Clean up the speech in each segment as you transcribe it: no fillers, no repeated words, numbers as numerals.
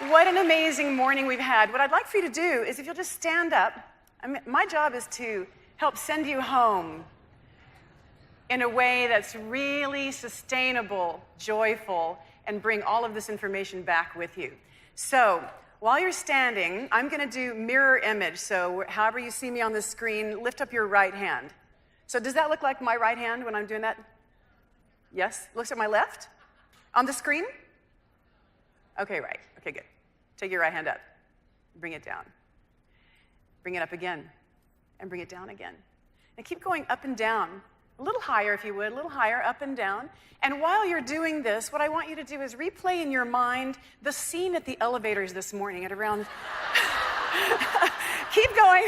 What an amazing morning we've had. What I'd like for you to do is if you'll just stand up. My job is to help send you home in a way that's really sustainable, joyful, and bring all of this information back with you. So while you're standing, I'm going to do mirror image. So however you see me on the screen, lift up your right hand. So does that look like my right hand when I'm doing that? Yes? Looks at my left? On the screen? Okay, right. Okay, good. Take your right hand up. Bring it down. Bring it up again. And bring it down again. And keep going up and down. A little higher, if you would. A little higher, up and down. And while you're doing this, what I want you to do is replay in your mind the scene at the elevators this morning at around... Keep going.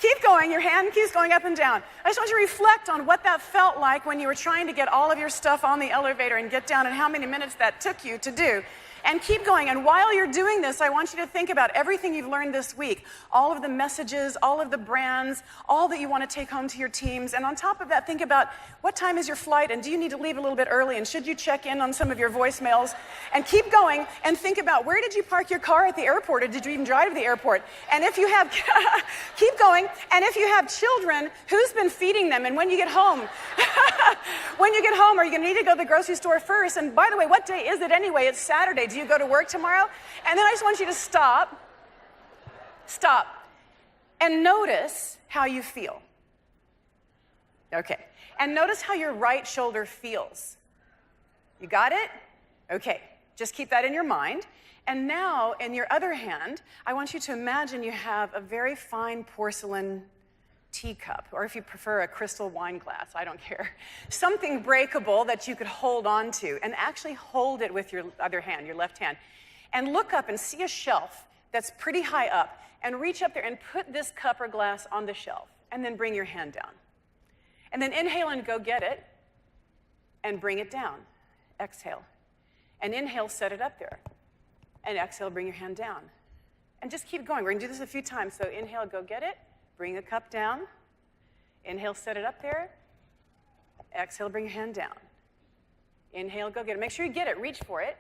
Keep going. Your hand keeps going up and down. I just want you to reflect on what that felt like when you were trying to get all of your stuff on the elevator and get down and how many minutes that took you to do. And keep going. And while you're doing this, I want you to think about everything you've learned this week. All of the messages, all of the brands, all that you want to take home to your teams. And on top of that, think about what time is your flight and do you need to leave a little bit early and should you check in on some of your voicemails? And keep going and think about where did you park your car at the airport or did you even drive to the airport? And if you have, keep going. And if you have children, who's been feeding them? And when you get home, are you going to need to go to the grocery store first? And by the way, what day is it anyway? It's Saturday. Do you go to work tomorrow? And then I just want you to stop, and notice how you feel. Okay, and notice how your right shoulder feels. You got it? Okay, just keep that in your mind. And now, in your other hand, I want you to imagine you have a very fine porcelain teacup, or if you prefer a crystal wine glass, I don't care. Something breakable that you could hold on to, and actually hold it with your other hand, your left hand, and look up and see a shelf that's pretty high up, and reach up there and put this cup or glass on the shelf, and then bring your hand down. And then inhale and go get it, and bring it down. Exhale. And inhale, set it up there. And exhale, bring your hand down. And just keep going. We're going to do this a few times. So inhale, go get it. Bring the cup down. Inhale, set it up there. Exhale, bring your hand down. Inhale, go get it. Make sure you get it. Reach for it.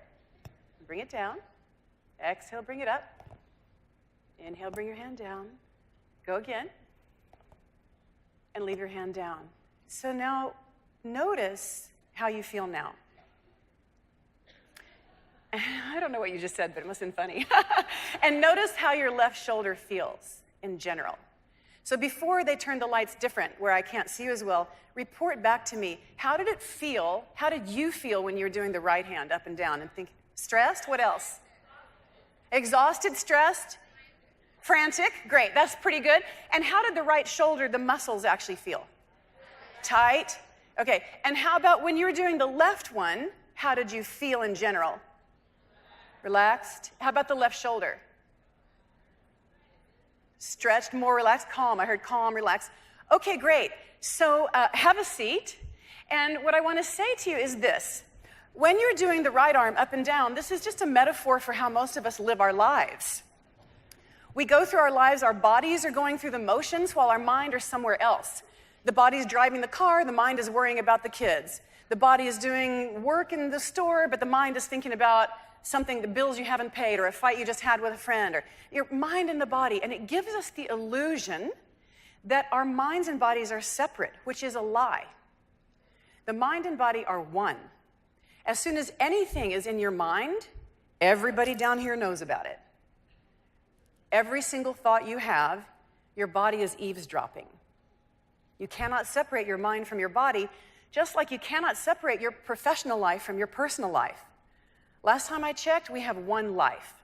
Bring it down. Exhale, bring it up. Inhale, bring your hand down. Go again. And leave your hand down. So now, notice how you feel now. I don't know what you just said, but it must have been funny. And notice how your left shoulder feels in general. So before they turn the lights different, where I can't see you as well, report back to me. How did it feel? How did you feel when you were doing the right hand up and down? And think, stressed? What else? Exhausted, stressed? Frantic? Great, that's pretty good. And how did the right shoulder, the muscles actually feel? Tight? Okay, and how about when you were doing the left one, how did you feel in general? Relaxed? How about the left shoulder? Stretched, more relaxed, calm. I heard calm, relaxed. Okay, great. So have a seat. And what I want to say to you is this. When you're doing the right arm up and down, this is just a metaphor for how most of us live our lives. We go through our lives, our bodies are going through the motions while our mind are somewhere else. The body's driving the car, the mind is worrying about the kids. The body is doing work in the store, but the mind is thinking about something, the bills you haven't paid, or a fight you just had with a friend, or your mind and the body. And it gives us the illusion that our minds and bodies are separate, which is a lie. The mind and body are one. As soon as anything is in your mind, everybody down here knows about it. Every single thought you have, your body is eavesdropping. You cannot separate your mind from your body, just like you cannot separate your professional life from your personal life. Last time I checked, we have one life.